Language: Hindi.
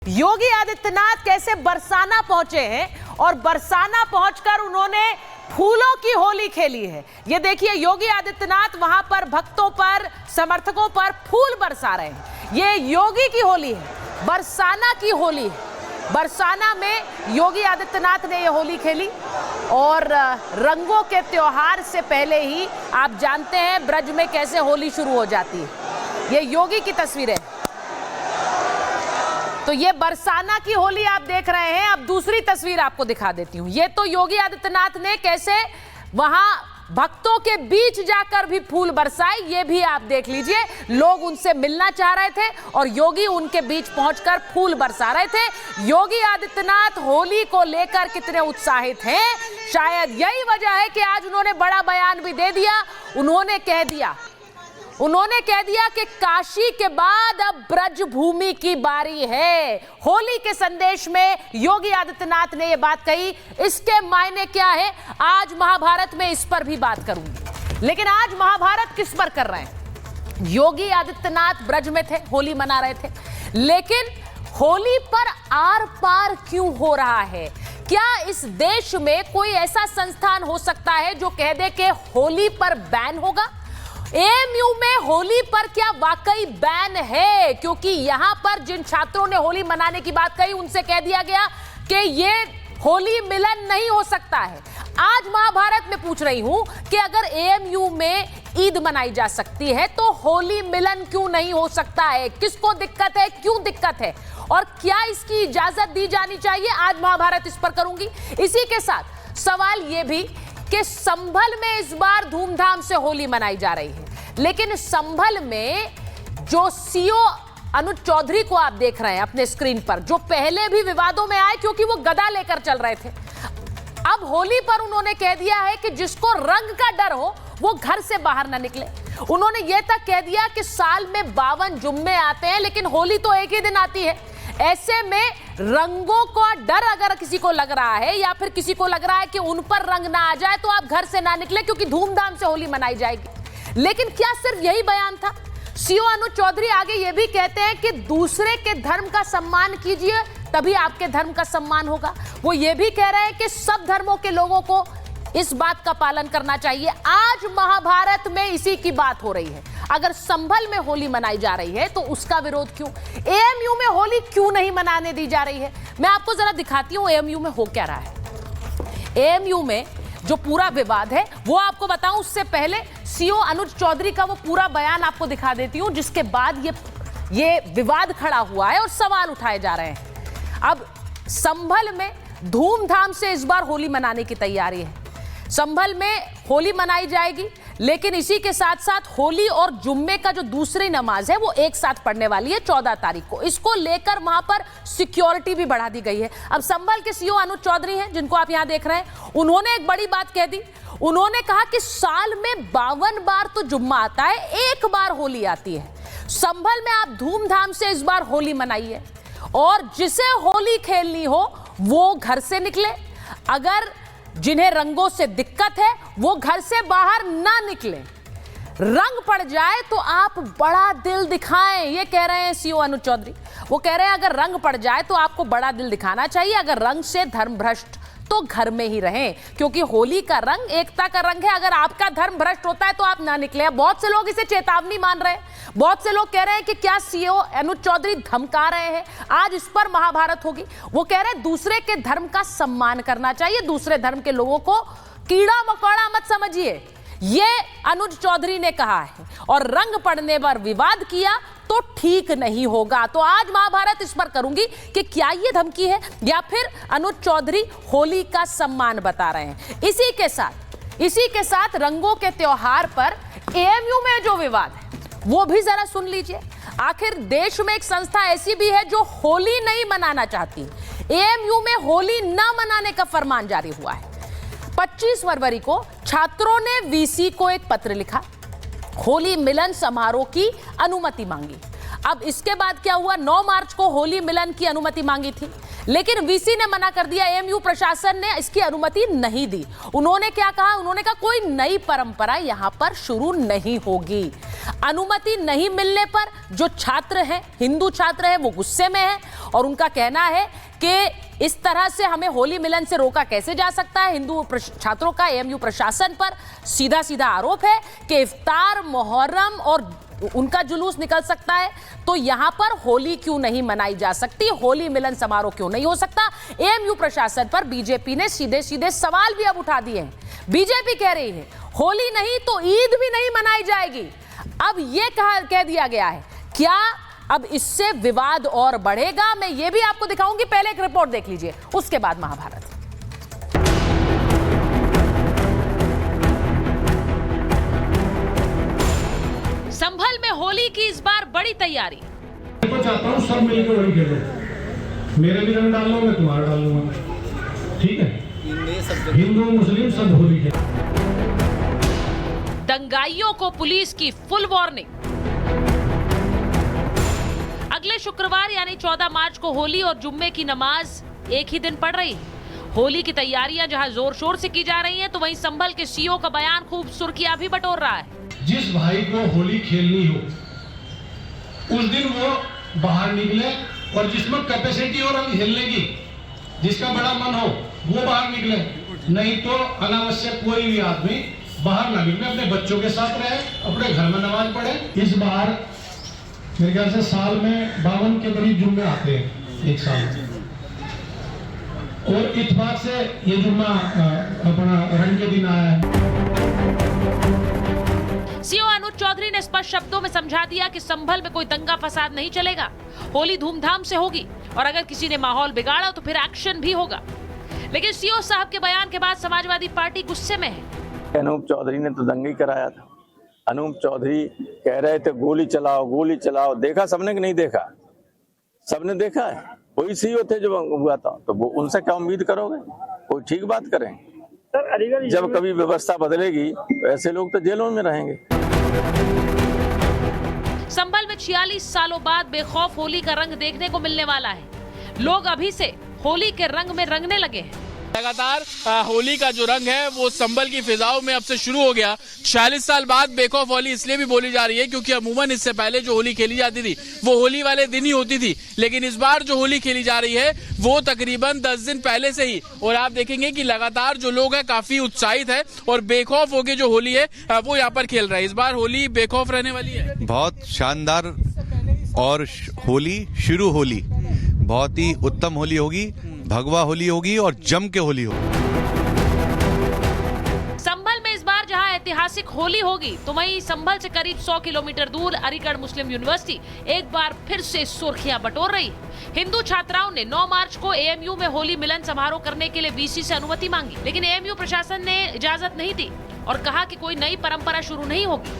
योगी आदित्यनाथ कैसे बरसाना पहुंचे हैं और बरसाना पहुंचकर उन्होंने फूलों की होली खेली है। ये देखिए, योगी आदित्यनाथ वहां पर भक्तों पर, समर्थकों पर फूल बरसा रहे हैं। ये योगी की होली है, बरसाना की होली है। बरसाना में योगी आदित्यनाथ ने ये होली खेली और रंगों के त्योहार से पहले ही आप जानते हैं ब्रज में कैसे होली शुरू हो जाती है। ये योगी की तस्वीरें, तो ये बरसाना की होली आप देख रहे हैं। अब दूसरी तस्वीर आपको दिखा देती हूं। ये तो योगी आदित्यनाथ ने कैसे वहां भक्तों के बीच जाकर भी फूल बरसाए, ये भी आप देख लीजिए। लोग उनसे मिलना चाह रहे थे और योगी उनके बीच पहुंचकर फूल बरसा रहे थे। योगी आदित्यनाथ होली को लेकर कितने उत्साहित हैं, शायद यही वजह है कि आज उन्होंने बड़ा बयान भी दे दिया। उन्होंने कह दिया कि काशी के बाद अब ब्रज भूमि की बारी है। होली के संदेश में योगी आदित्यनाथ ने यह बात कही। इसके मायने क्या है, आज महाभारत में इस पर भी बात करूंगी। लेकिन आज महाभारत किस पर कर रहे हैं? योगी आदित्यनाथ ब्रज में थे, होली मना रहे थे, लेकिन होली पर आर पार क्यों हो रहा है? क्या इस देश में कोई ऐसा संस्थान हो सकता है जो कह दे कि होली पर बैन होगा? एएमयू में होली पर क्या वाकई बैन है? क्योंकि यहां पर जिन छात्रों ने होली मनाने की बात कही उनसे कह दिया गया कि ये होली मिलन नहीं हो सकता है। आज महाभारत में पूछ रही हूं कि अगर एएमयू में ईद मनाई जा सकती है तो होली मिलन क्यों नहीं हो सकता है? किसको दिक्कत है, क्यों दिक्कत है और क्या इसकी इजाजत दी जानी चाहिए? आज महाभारत इस पर करूंगी। इसी के साथ सवाल यह भी कि संभल में इस बार धूमधाम से होली मनाई जा रही है, लेकिन संभल में जो सीओ अनुज चौधरी को आप देख रहे हैं अपने स्क्रीन पर, जो पहले भी विवादों में आए क्योंकि वो गदा लेकर चल रहे थे, अब होली पर उन्होंने कह दिया है कि जिसको रंग का डर हो वो घर से बाहर ना निकले। उन्होंने ये तक कह दिया कि साल में 52 जुम्मे आते हैं लेकिन होली तो एक ही दिन आती है। ऐसे में रंगों का डर अगर किसी को लग रहा है या फिर किसी को लग रहा है कि उन पर रंग ना आ जाए तो आप घर से ना निकले क्योंकि धूमधाम से होली मनाई जाएगी। लेकिन क्या सिर्फ यही बयान था? सीओ अनुज चौधरी आगे ये भी कहते हैं कि दूसरे के धर्म का सम्मान कीजिए तभी आपके धर्म का सम्मान होगा। वो ये भी कह रहे हैं कि सब धर्मों के लोगों को इस बात का पालन करना चाहिए। आज महाभारत में इसी की बात हो रही है। अगर संभल में होली मनाई जा रही है तो उसका विरोध क्यों? एएमयू में होली क्यों नहीं मनाने दी जा रही है? मैं आपको जरा दिखाती हूं एएमयू में हो क्या रहा है। एएमयू में जो पूरा विवाद है वो आपको बताऊं, उससे पहले सीओ अनुज चौधरी का वो पूरा बयान आपको दिखा देती हूं, जिसके बाद ये विवाद खड़ा हुआ है और सवाल उठाए जा रहे हैं। अब संभल में धूमधाम से इस बार होली मनाने की तैयारी है। संभल में होली मनाई जाएगी, लेकिन इसी के साथ साथ होली और जुम्मे का जो दूसरी नमाज है वो एक साथ पढ़ने वाली है 14 तारीख को। इसको लेकर वहां पर सिक्योरिटी भी बढ़ा दी गई है। अब संभल के सीओ अनुज चौधरी हैं, जिनको आप यहां देख रहे हैं, उन्होंने एक बड़ी बात कह दी। उन्होंने कहा कि साल में 52 बार तो जुम्मा आता है, एक बार होली आती है। संभल में आप धूमधाम से इस बार होली मनाइए और जिसे होली खेलनी हो वो घर से निकले। अगर जिन्हें रंगों से दिक्कत है वो घर से बाहर ना निकले। रंग पड़ जाए तो आप बड़ा दिल दिखाएं, ये कह रहे हैं सीओ अनुज चौधरी। वो कह रहे हैं अगर रंग पड़ जाए तो आपको बड़ा दिल दिखाना चाहिए। अगर रंग से धर्म भ्रष्ट तो घर में ही रहें, क्योंकि होली का रंग एकता का रंग है। अगर आपका धर्म भ्रष्ट होता है तो आप ना निकले। बहुत से लोग इसे चेतावनी मान रहे हैं। बहुत से लोग कह रहे हैं कि क्या सीओ अनुज चौधरी धमका रहे हैं? आज इस पर महाभारत होगी। वो कह रहे हैं दूसरे के धर्म का सम्मान करना चाहिए, दूसरे धर्म के लोगों को कीड़ा मकोड़ा मत समझिए, ये अनुज चौधरी ने कहा है। और रंग पड़ने पर विवाद किया तो ठीक नहीं होगा। तो आज महाभारत इस पर करूंगी कि क्या ये धमकी है या फिर अनुज चौधरी होली का सम्मान बता रहे हैं। इसी के साथ रंगों के त्योहार पर एएमयू में जो विवाद है वो भी जरा सुन लीजिए। आखिर देश में एक संस्था ऐसी भी है जो होली नहीं मनाना चाहती। एएमयू में होली ना मनाने का फरमान जारी हुआ है। 25 फरवरी को छात्रों ने वीसी को एक पत्र लिखा, होली मिलन समारोह की अनुमति मांगी। अब इसके बाद क्या हुआ, 9 मार्च को होली मिलन की अनुमति मांगी थी, लेकिन वीसी ने मना कर दिया। एएमयू प्रशासन ने इसकी अनुमति नहीं दी। उन्होंने क्या कहा, उन्होंने कहा कोई नई परंपरा यहां पर शुरू नहीं होगी। अनुमति नहीं मिलने पर जो छात्र हैं, हिंदू छात्र हैं, वो गुस्से में हैं और उनका कहना है कि इस तरह से हमें होली मिलन से रोका कैसे जा सकता है। हिंदू छात्रों का एएमयू प्रशासन पर सीधा सीधा आरोप है कि इफ्तार, मुहर्रम और उनका जुलूस निकल सकता है, तो यहां पर होली क्यों नहीं मनाई जा सकती, होली मिलन समारोह क्यों नहीं हो सकता। एएमयू प्रशासन पर बीजेपी ने सीधे सीधे सवाल भी अब उठा दिए हैं। बीजेपी कह रही है होली नहीं तो ईद भी नहीं मनाई जाएगी। अब यह कह दिया गया है, क्या अब इससे विवाद और बढ़ेगा? मैं ये भी आपको दिखाऊंगी, पहले एक रिपोर्ट देख लीजिए, उसके बाद महाभारत। संभल में होली की इस बार बड़ी तैयारी। मैं चाहता हूं सब मिलकर होली खेलो, मेरे भी रंग डाल लो, मैं तुम्हारा डाल लूंगा, ठीक है? हिंदू मुस्लिम सब होली खेलो। दंगाइयों को पुलिस की फुल वार्निंग। अगले शुक्रवार यानी 14 मार्च को होली और जुम्मे की नमाज एक ही दिन पड़ रही है। होली की तैयारियां जहां जोर शोर से की जा रही हैं, तो वहीं संभल के सीओ का बयान खूब सुर्खियां भी बटोर रहा है। जिस भाई को होली खेलनी हो उस दिन वो बाहर निकले, और जिसमें कैपेसिटी हो रंग खेलने की, जिसका बड़ा मन हो वो बाहर निकले, नहीं तो अनावश्यक कोई भी आदमी बाहर ना निकले, अपने बच्चों के साथ रहे, अपने घर में नमाज पढ़े। इस बार मेरे ख्याल से साल में 52 के करीब जुम्मे आते हैं एक साल में, और इत्तेफाक से ये जुम्मा अपना रंग के दिन आया है। सीओ अनुज चौधरी ने स्पष्ट शब्दों में समझा दिया कि संभल में कोई दंगा फसाद नहीं चलेगा, होली धूमधाम से होगी और अगर किसी ने माहौल बिगाड़ा तो फिर एक्शन भी होगा। लेकिन सीओ साहब के बयान के बाद समाजवादी पार्टी गुस्से में है। अनूप चौधरी ने तो दंगा ही कराया था। अनूप चौधरी कह रहे थे गोली चलाओ गोली चलाओ, देखा सबने कि नहीं देखा? सबने देखा है। कोई सीओ थे जो हुआ था, तो वो उनसे क्या उम्मीद करोगे? कोई ठीक बात करें। जब कभी व्यवस्था बदलेगी तो ऐसे लोग तो जेलों में रहेंगे। संभल में 46 सालों बाद बेखौफ होली का रंग देखने को मिलने वाला है। लोग अभी से होली के रंग में रंगने लगे हैं। लगातार होली का जो रंग है वो संभल की फिजाओं में अब से शुरू हो गया। 46 साल बाद बेखौफ होली इसलिए भी बोली जा रही है क्योंकि अमूमन इससे पहले जो होली खेली जाती थी वो होली वाले दिन ही होती थी, लेकिन इस बार जो होली खेली जा रही है वो तकरीबन 10 दिन पहले से ही। और आप देखेंगे कि लगातार जो लोग हैं काफी उत्साहित है और बेखौफ होकर जो होली है वो यहाँ पर खेल रहे हैं। इस बार होली बेखौफ रहने वाली है। बहुत शानदार और होली बहुत ही उत्तम होली होगी, भगवा होली होगी और जम के होली होगी। संभल में इस बार जहां ऐतिहासिक होली होगी, तो वहीं संभल से करीब 100 किलोमीटर दूर अलीगढ़ मुस्लिम यूनिवर्सिटी एक बार फिर से सुर्खियां बटोर रही। हिंदू छात्राओं ने 9 मार्च को एएमयू में होली मिलन समारोह करने के लिए वीसी से अनुमति मांगी, लेकिन एएमयू प्रशासन ने इजाजत नहीं दी और कहा कि कोई नई परंपरा शुरू नहीं होगी।